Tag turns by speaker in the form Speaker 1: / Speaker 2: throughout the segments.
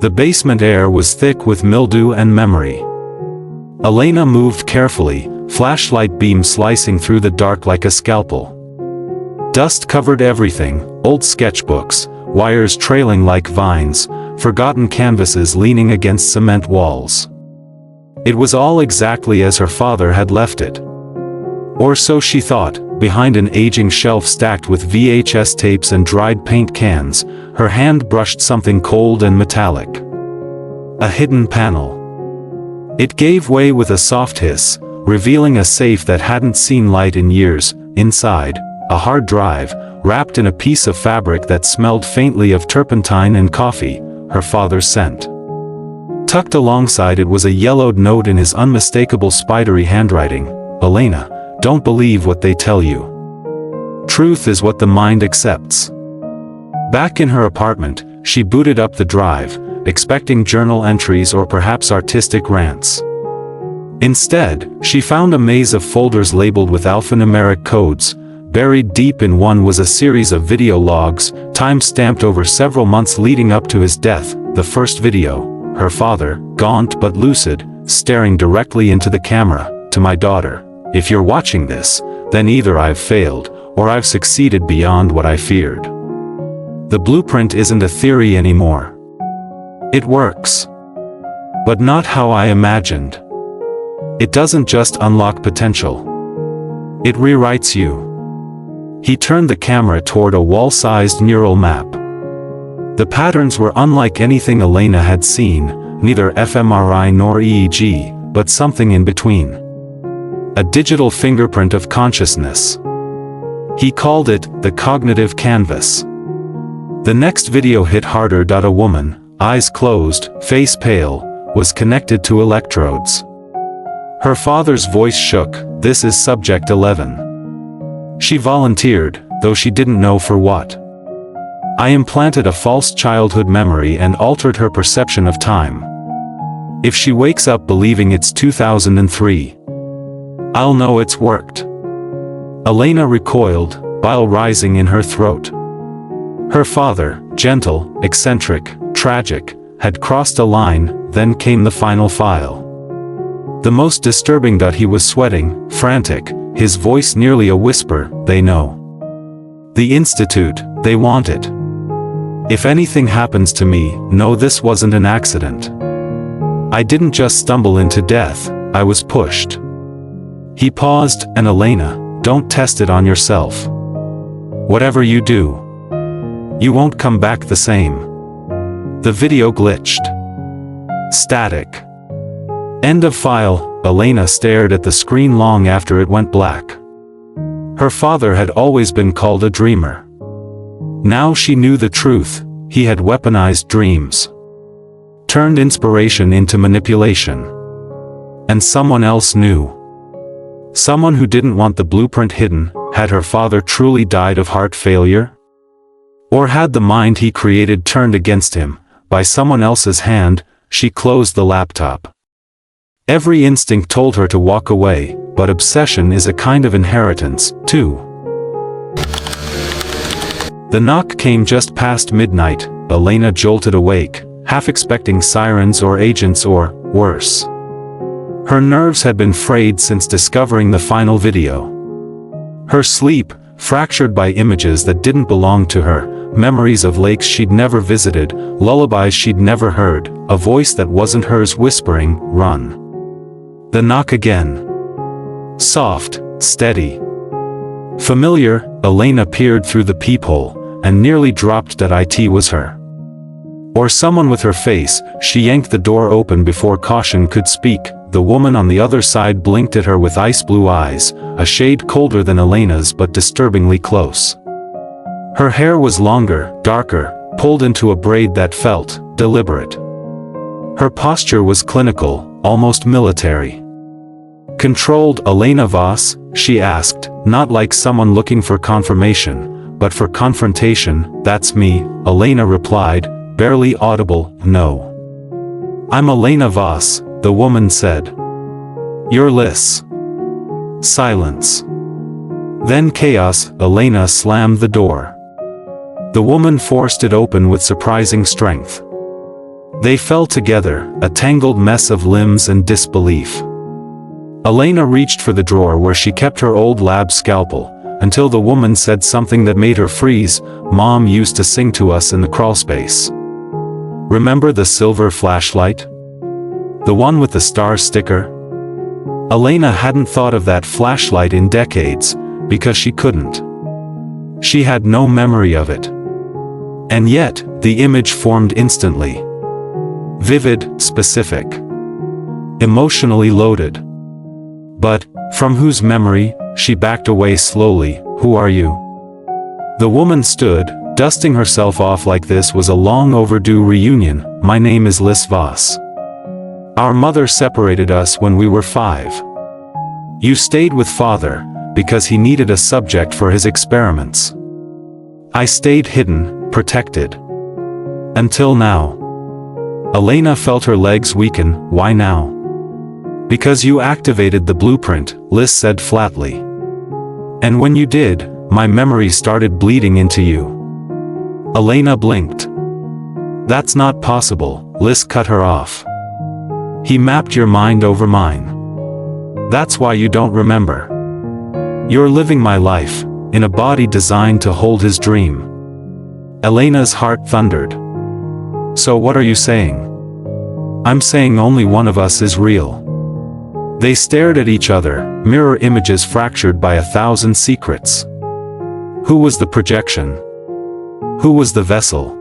Speaker 1: The basement air was thick with mildew and memory. Elena moved carefully, flashlight beam slicing through the dark like a scalpel. Dust covered everything, old sketchbooks, wires trailing like vines, forgotten canvases leaning against cement walls. It was all exactly as her father had left it. Or so she thought, behind an aging shelf stacked with VHS tapes and dried paint cans, her hand brushed something cold and metallic. A hidden panel. It gave way with a soft hiss, revealing a safe that hadn't seen light in years. Inside, a hard drive, wrapped in a piece of fabric that smelled faintly of turpentine and coffee, her father's scent. Tucked alongside it was a yellowed note in his unmistakable spidery handwriting. Elena, don't believe what they tell you. Truth is what the mind accepts. Back in her apartment, she booted up the drive, expecting journal entries or perhaps artistic rants. Instead, she found a maze of folders labeled with alphanumeric codes. Buried deep in one was a series of video logs, time-stamped over several months leading up to his death. The first video, her father, gaunt but lucid, staring directly into the camera. To my daughter, if you're watching this, then either I've failed, or I've succeeded beyond what I feared. The blueprint isn't a theory anymore. It works. But not how I imagined. It doesn't just unlock potential. It rewrites you. He turned the camera toward a wall-sized neural map. The patterns were unlike anything Elena had seen, neither fMRI nor EEG, but something in between. A digital fingerprint of consciousness. He called it the cognitive canvas. The next video hit harder. A woman, eyes closed, face pale, was connected to electrodes. Her father's voice shook. This is subject 11. She volunteered, though she didn't know for what. I implanted a false childhood memory and altered her perception of time. If she wakes up believing it's 2003, I'll know it's worked. Elena recoiled, bile rising in her throat. Her father, gentle, eccentric, tragic, had crossed a line. Then came the final file. The most disturbing. He was sweating, frantic, his voice nearly a whisper. They know. The Institute, they want it. If anything happens to me, know this wasn't an accident. I didn't just stumble into death, I was pushed. He paused. And Elena, don't test it on yourself. Whatever you do, you won't come back the same. The video glitched. Static. End of file. Elena stared at the screen long after it went black. Her father had always been called a dreamer. Now she knew the truth. He had weaponized dreams. Turned inspiration into manipulation. And someone else knew. Someone who didn't want the blueprint hidden. Had her father truly died of heart failure? Or had the mind he created turned against him, by someone else's hand? She closed the laptop. Every instinct told her to walk away, but obsession is a kind of inheritance, too. The knock came just past midnight. Elena jolted awake, half expecting sirens or agents or, worse. Her nerves had been frayed since discovering the final video. Her sleep, fractured by images that didn't belong to her, memories of lakes she'd never visited, lullabies she'd never heard, a voice that wasn't hers whispering, run. The knock again. Soft, steady. Familiar. Elena peered through the peephole, and nearly dropped that it was her. Or someone with her face. She yanked the door open before caution could speak. The woman on the other side blinked at her with ice blue eyes, a shade colder than Elena's but disturbingly close. Her hair was longer, darker, pulled into a braid that felt deliberate. Her posture was clinical, almost military. Controlled. Elena Voss? She asked, not like someone looking for confirmation, but for confrontation. That's me, Elena replied, barely audible. No. I'm Elena Voss, the woman said. You're Liz. Silence. Then chaos. Elena slammed the door. The woman forced it open with surprising strength. They fell together, a tangled mess of limbs and disbelief. Elena reached for the drawer where she kept her old lab scalpel, until the woman said something that made her freeze. "Mom used to sing to us in the crawlspace. Remember the silver flashlight? The one with the star sticker?" Elena hadn't thought of that flashlight in decades, because she couldn't. She had no memory of it. And yet, the image formed instantly. Vivid, specific. Emotionally loaded. But, from whose memory? She backed away slowly. "Who are you?" The woman stood, dusting herself off like this was a long overdue reunion. "My name is Elena Voss. Our mother separated us when we were 5. You stayed with father, because he needed a subject for his experiments. I stayed hidden, protected. Until now." Elena felt her legs weaken. "Why now?" "Because you activated the blueprint," Liz said flatly. "And when you did, my memory started bleeding into you." Elena blinked. "That's not possible," Liz cut her off. "He mapped your mind over mine. That's why you don't remember. You're living my life, in a body designed to hold his dream." Elena's heart thundered. "So what are you saying?" "I'm saying only one of us is real." They stared at each other, mirror images fractured by 1,000 secrets. Who was the projection? Who was the vessel?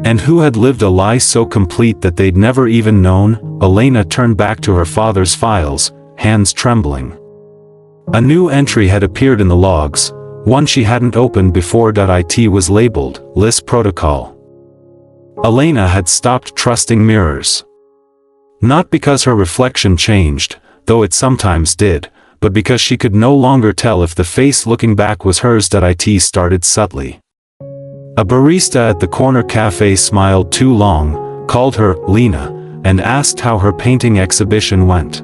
Speaker 1: And who had lived a lie so complete that they'd never even known? Elena turned back to her father's files, hands trembling. A new entry had appeared in the logs, one she hadn't opened before. It was labeled, "List Protocol." Elena had stopped trusting mirrors. Not because her reflection changed, though it sometimes did, but because she could no longer tell if the face looking back was hers. It started subtly. A barista at the corner cafe smiled too long, called her Lena, and asked how her painting exhibition went.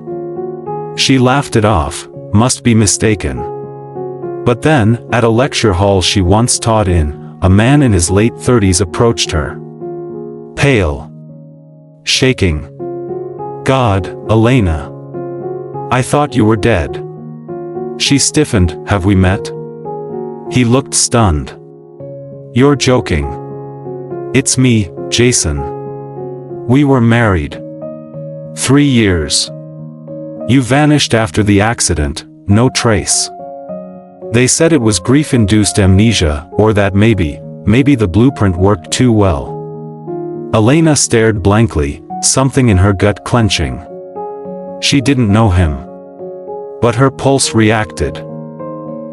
Speaker 1: She laughed it off, must be mistaken. But then, at a lecture hall she once taught in, a man in his late 30s approached her. Pale. Shaking. "God, Elena. I thought you were dead." She stiffened. "Have we met?" He looked stunned. "You're joking." "It's me, Jason. We were married. 3 years. You vanished after the accident, no trace. They said it was grief-induced amnesia, or that maybe the blueprint worked too well." Elena stared blankly, something in her gut clenching. She didn't know him. But her pulse reacted.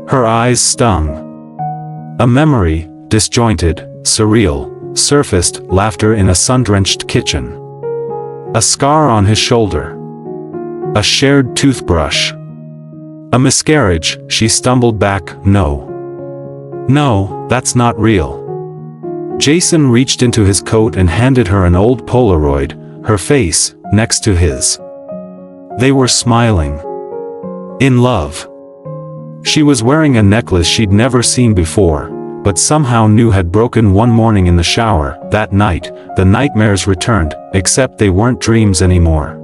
Speaker 1: Her eyes stung. A memory, disjointed, surreal, surfaced. Laughter in a sun-drenched kitchen. A scar on his shoulder. A shared toothbrush. A miscarriage. She stumbled back. No, that's not real." Jason reached into his coat and handed her an old Polaroid, her face, next to his. They were smiling. In love. She was wearing a necklace she'd never seen before, but somehow knew had broken one morning in the shower. That night, the nightmares returned, except they weren't dreams anymore.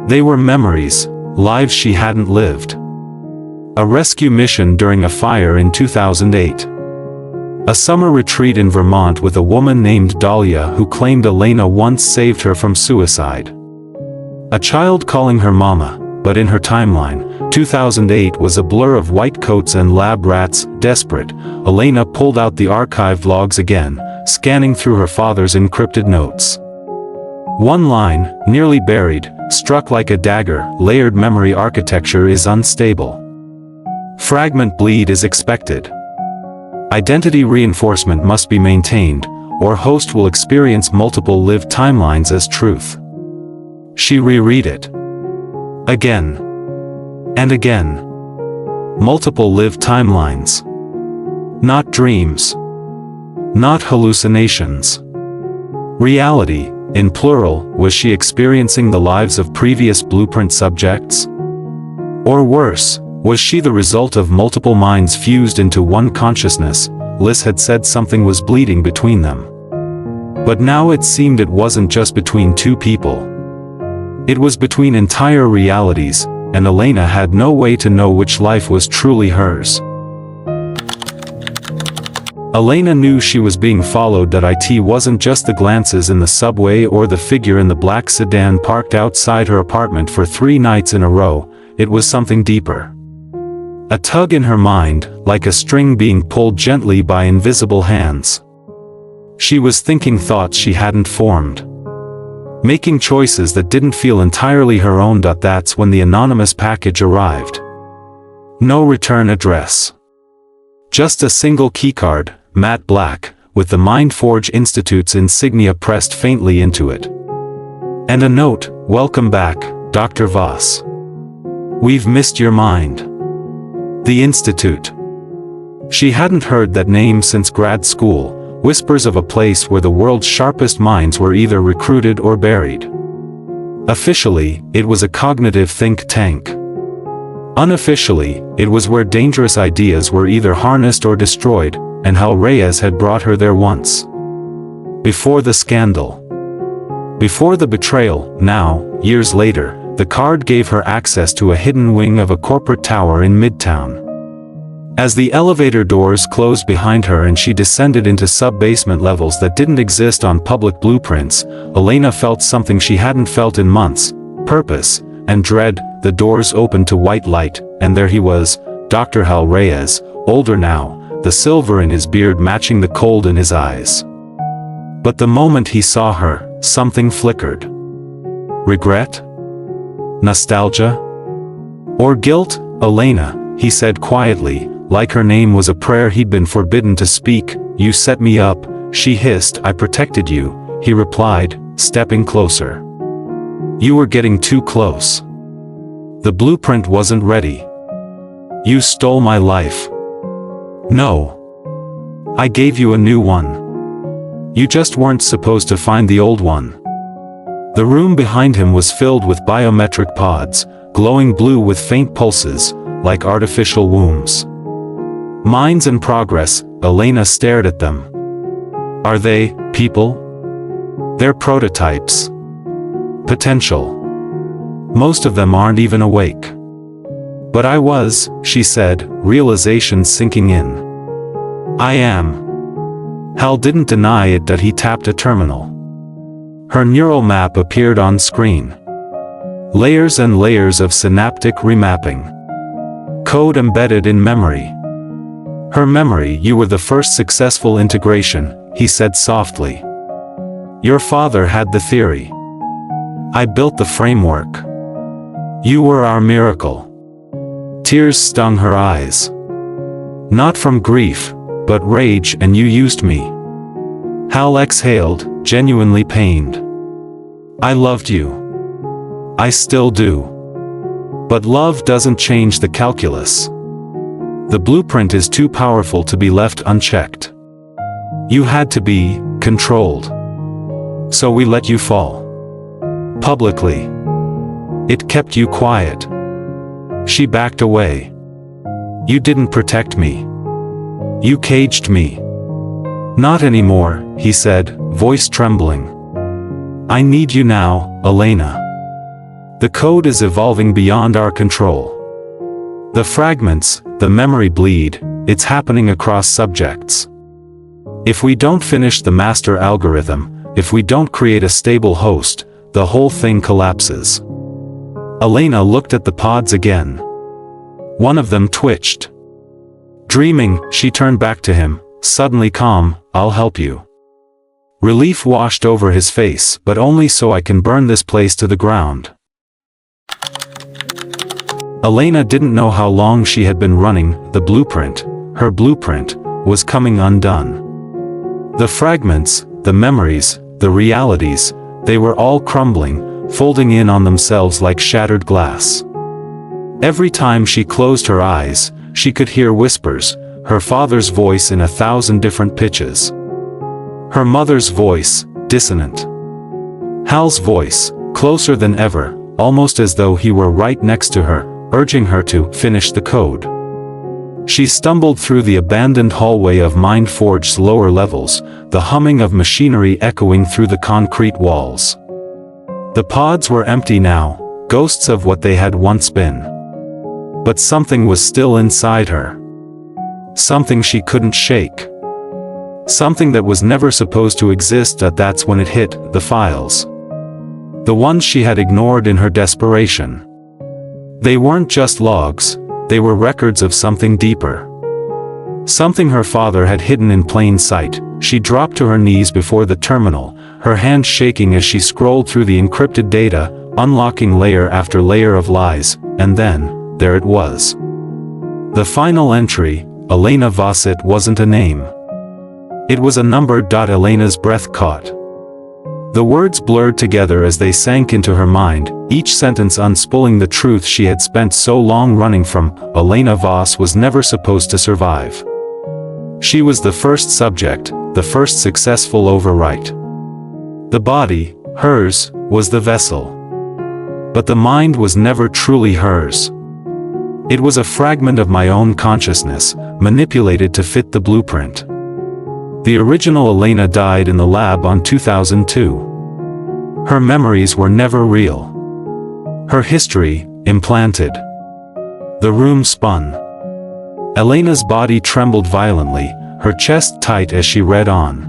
Speaker 1: They were memories, lives she hadn't lived. A rescue mission during a fire in 2008. A summer retreat in Vermont with a woman named Dahlia who claimed Elena once saved her from suicide. A child calling her mama, but in her timeline, 2008 was a blur of white coats and lab rats. Desperate, Elena pulled out the archived logs again, scanning through her father's encrypted notes. One line, nearly buried, struck like a dagger. Layered memory architecture is unstable. Fragment bleed is expected. Identity reinforcement must be maintained, or host will experience multiple lived timelines as truth. She reread it. Again. And again. Multiple lived timelines. Not dreams. Not hallucinations. Reality, in plural. Was she experiencing the lives of previous blueprint subjects? Or worse, was she the result of multiple minds fused into one consciousness? Liz had said something was bleeding between them. But now it seemed it wasn't just between two people. It was between entire realities, and Elena had no way to know which life was truly hers. Elena knew she was being followed, that it wasn't just the glances in the subway or the figure in the black sedan parked outside her apartment for 3 nights in a row, it was something deeper. A tug in her mind, like a string being pulled gently by invisible hands. She was thinking thoughts she hadn't formed. Making choices that didn't feel entirely her own. That's when the anonymous package arrived. No return address. Just a single keycard, matte black, with the Mindforge Institute's insignia pressed faintly into it. And a note, "Welcome back, Dr. Voss. We've missed your mind." The Institute. She hadn't heard that name since grad school, whispers of a place where the world's sharpest minds were either recruited or buried. Officially, it was a cognitive think tank. Unofficially, it was where dangerous ideas were either harnessed or destroyed, and Hal Reyes had brought her there once. Before the scandal. Before the betrayal, now, years later, the card gave her access to a hidden wing of a corporate tower in Midtown. As the elevator doors closed behind her and she descended into sub-basement levels that didn't exist on public blueprints, Elena felt something she hadn't felt in months: purpose and dread. The doors opened to white light, and there he was, Dr. Hal Reyes, older now, the silver in his beard matching the cold in his eyes. But the moment he saw her, something flickered. Regret? Nostalgia? Or guilt? "Elena," he said quietly, like her name was a prayer he'd been forbidden to speak. "You set me up," she hissed. "I protected you," he replied, stepping closer. "You were getting too close. The blueprint wasn't ready. You stole my life." "No. I gave you a new one. You just weren't supposed to find the old one." The room behind him was filled with biometric pods, glowing blue with faint pulses, like artificial wombs. Minds in progress. Elena stared at them. Are they people? They're prototypes. Potential. Most of them aren't even awake. "But I was," she said, realization sinking in. "I am." Hal didn't deny it. That he tapped a terminal. Her neural map appeared on screen. Layers and layers of synaptic remapping. Code embedded in memory. Her memory. "You were the first successful integration," he said softly. "Your father had the theory. I built the framework. You were our miracle." Tears stung her eyes. "Not from grief, but rage, and you used me." Hal exhaled, genuinely pained. "I loved you. I still do. But love doesn't change the calculus. The blueprint is too powerful to be left unchecked. You had to be controlled. So we let you fall. Publicly. It kept you quiet." She backed away. "You didn't protect me. You caged me." "Not anymore," he said, voice trembling. "I need you now, Elena. The code is evolving beyond our control. The fragments, the memory bleed, it's happening across subjects. If we don't finish the master algorithm, if we don't create a stable host, the whole thing collapses." Elena looked at the pods again. One of them twitched. Dreaming, she turned back to him, suddenly calm. "I'll help you." Relief washed over his face. "But only so I can burn this place to the ground." Elena didn't know how long she had been running. The blueprint, her blueprint, was coming undone. The fragments, the memories, the realities, they were all crumbling, folding in on themselves like shattered glass. Every time she closed her eyes, she could hear whispers, her father's voice in 1,000 different pitches. Her mother's voice, dissonant. Hal's voice, closer than ever, almost as though he were right next to her, urging her to finish the code. She stumbled through the abandoned hallway of Mind-Forge's lower levels, the humming of machinery echoing through the concrete walls. The pods were empty now, ghosts of what they had once been. But something was still inside her. Something she couldn't shake. Something that was never supposed to exist. That's when it hit: the files. The ones she had ignored in her desperation. They weren't just logs, they were records of something deeper. Something her father had hidden in plain sight. She dropped to her knees before the terminal, her hands shaking as she scrolled through the encrypted data, unlocking layer after layer of lies, and then, there it was. The final entry: Elena Voss. It wasn't a name. It was a number. Elena's breath caught. The words blurred together as they sank into her mind, each sentence unspooling the truth she had spent so long running from. Elena Voss was never supposed to survive. She was the first subject, the first successful overwrite. The body, hers, was the vessel. But the mind was never truly hers. It was a fragment of my own consciousness, manipulated to fit the blueprint. The original Elena died in the lab on 2002. Her memories were never real. Her history, implanted. The room spun. Elena's body trembled violently, her chest tight as she read on.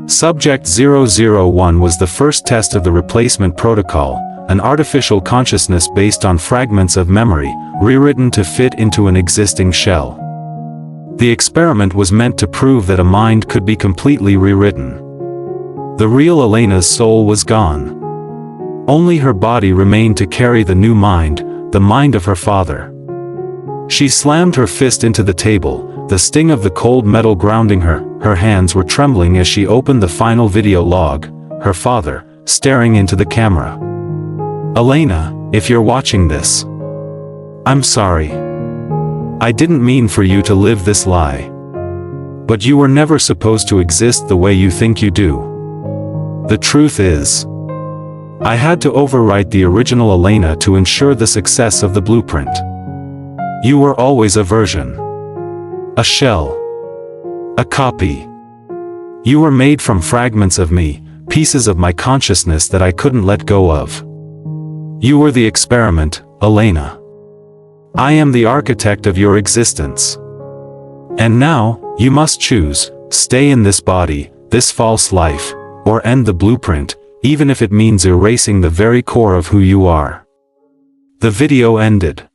Speaker 1: Subject 001 was the first test of the replacement protocol, an artificial consciousness based on fragments of memory, rewritten to fit into an existing shell. The experiment was meant to prove that a mind could be completely rewritten. The real Elena's soul was gone. Only her body remained to carry the new mind, the mind of her father. She slammed her fist into the table, the sting of the cold metal grounding her. Her hands were trembling as she opened the final video log, her father, staring into the camera. Elena, if you're watching this, I'm sorry. I didn't mean for you to live this lie. But you were never supposed to exist the way you think you do. The truth is, I had to overwrite the original Elena to ensure the success of the blueprint. You were always a version. A shell. A copy. You were made from fragments of me, pieces of my consciousness that I couldn't let go of. You were the experiment, Elena. I am the architect of your existence. And now, you must choose: stay in this body, this false life, or end the blueprint, even if it means erasing the very core of who you are. The video ended.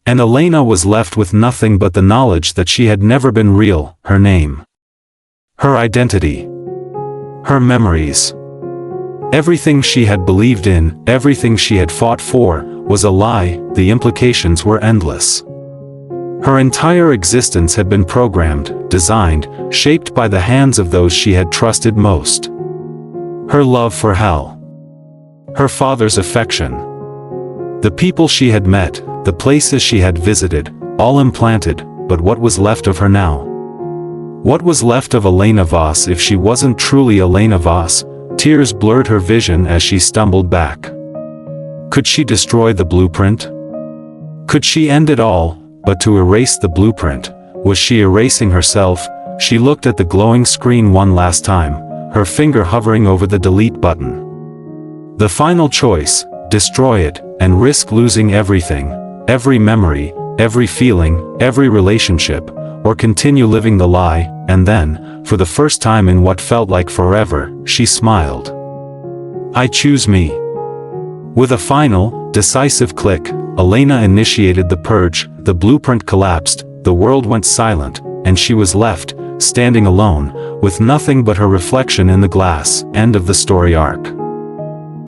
Speaker 1: And Elena was left with nothing but the knowledge that she had never been real: her name, her identity, her memories. Everything she had believed in, everything she had fought for, was a lie. The implications were endless. Her entire existence had been programmed, designed, shaped by the hands of those she had trusted most. Her love for hell. Her father's affection. The people she had met, the places she had visited, all implanted. But what was left of her now? What was left of Elena Voss if she wasn't truly Elena Voss? Tears blurred her vision as she stumbled back. Could she destroy the blueprint? Could she end it all? But to erase the blueprint, was she erasing herself? She looked at the glowing screen one last time, her finger hovering over the delete button. The final choice: destroy it, and risk losing everything, every memory, every feeling, every relationship, or continue living the lie. And then, for the first time in what felt like forever, she smiled. I choose me. With a final, decisive click, Elena initiated the purge. The blueprint collapsed, the world went silent, and she was left, standing alone, with nothing but her reflection in the glass. End of the story arc.